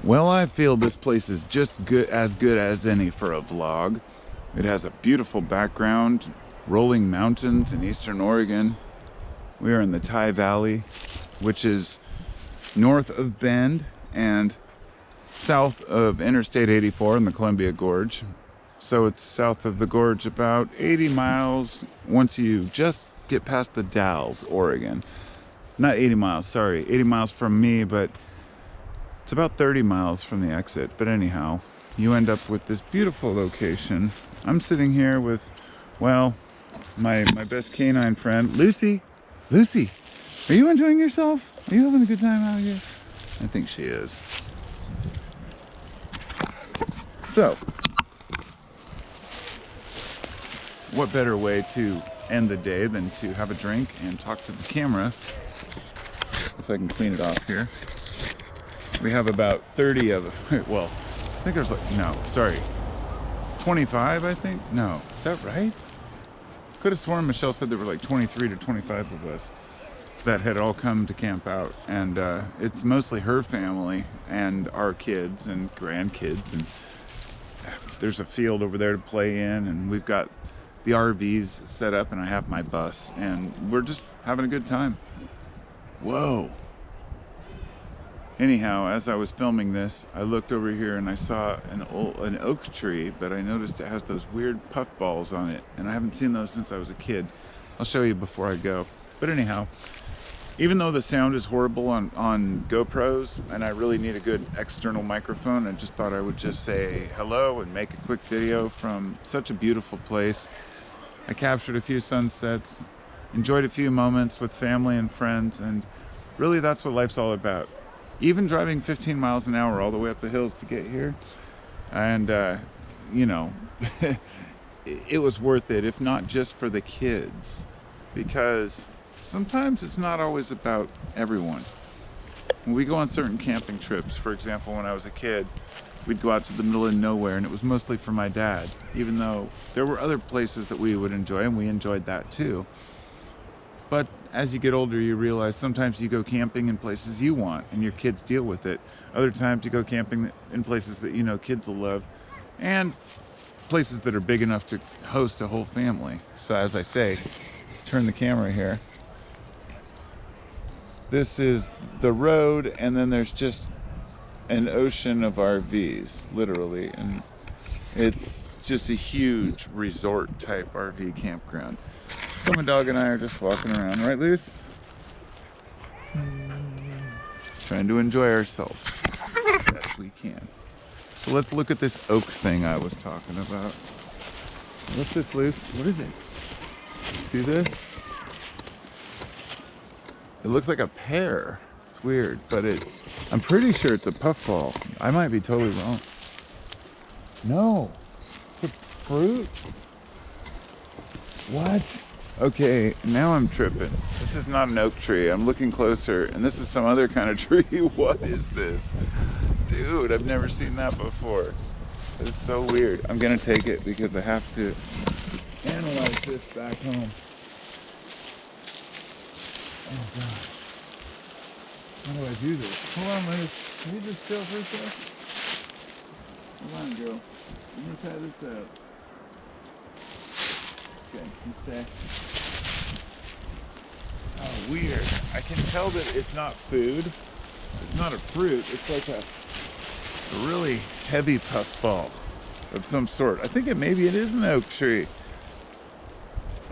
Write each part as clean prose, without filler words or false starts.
Well, I feel this place is just good as any for a vlog. It has a beautiful background, rolling mountains in eastern Oregon. We are in the Tygh Valley, which is north of Bend and south of Interstate 84 in the Columbia Gorge. So it's south of the gorge about 80 miles once you just get past the Dalles, Oregon. Not 80 miles, sorry, 80 miles from me, but it's about 30 miles from the exit. But anyhow, you end up with this beautiful location. I'm sitting here with, well, my best canine friend, Lucy. Lucy, are you enjoying yourself? Are you having a good time out here? I think she is. So, what better way to end the day than to have a drink and talk to the camera? If I can clean it off here. We have about 30 of, well, I think there's like, no, sorry, 25, I think? No, is that right? Could have sworn Michelle said there were like 23 to 25 of us that had all come to camp out. And it's mostly her family and our kids and grandkids. And there's a field over there to play in. And we've got the RVs set up and I have my bus. And we're just having a good time. Whoa. Anyhow, as I was filming this, I looked over here and I saw an oak tree, but I noticed it has those weird puff balls on it, and I haven't seen those since I was a kid. I'll show you before I go. But anyhow, even though the sound is horrible on GoPros, and I really need a good external microphone, I just thought I would just say hello and make a quick video from such a beautiful place. I captured a few sunsets, enjoyed a few moments with family and friends, and really that's what life's all about. Even driving 15 miles an hour all the way up the hills to get here, and you know, it was worth it, if not just for the kids, because sometimes it's not always about everyone. When we go on certain camping trips, for example, when I was a kid, we'd go out to the middle of nowhere, and it was mostly for my dad, even though there were other places that we would enjoy, and we enjoyed that too. But as you get older, you realize sometimes you go camping in places you want and your kids deal with it. Other times you go camping in places that you know kids will love, and places that are big enough to host a whole family. So as I say, turn the camera here. This is the road, and then there's just an ocean of RVs, literally. And it's just a huge resort type RV campground. So my dog and I are just walking around, right, Luce? Trying to enjoy ourselves as best we can. So let's look at this oak thing I was talking about. What's this, Luce? What is it? See this? It looks like a pear. It's weird, but I'm pretty sure it's a puffball. I might be totally wrong. No, it's a fruit. What? Okay, now I'm tripping. This is not an oak tree. I'm looking closer, and this is some other kind of tree. What is this? Dude, I've never seen that before. It's so weird. I'm gonna take it because I have to analyze this back home. Oh gosh. How do I do this? Hold on, Liz. Can you just chill for a sec? Hold on, girl. I'm gonna try this out. Okay, you stay. Oh, weird. I can tell that it's not food. It's not a fruit. It's like a really heavy puffball of some sort. I think maybe it is an oak tree.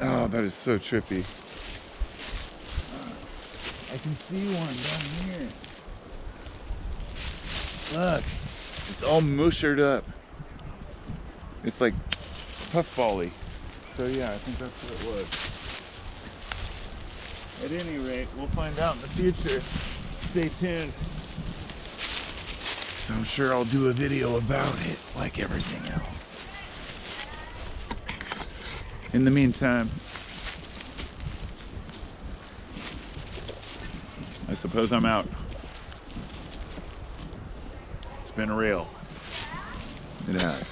Oh, that is so trippy. I can see one down here. Look, it's all mushered up. It's like puffball-y. So yeah, I think that's what it was. At any rate, we'll find out in the future. Stay tuned. So I'm sure I'll do a video about it, like everything else. In the meantime, I suppose I'm out. It's been real. It has.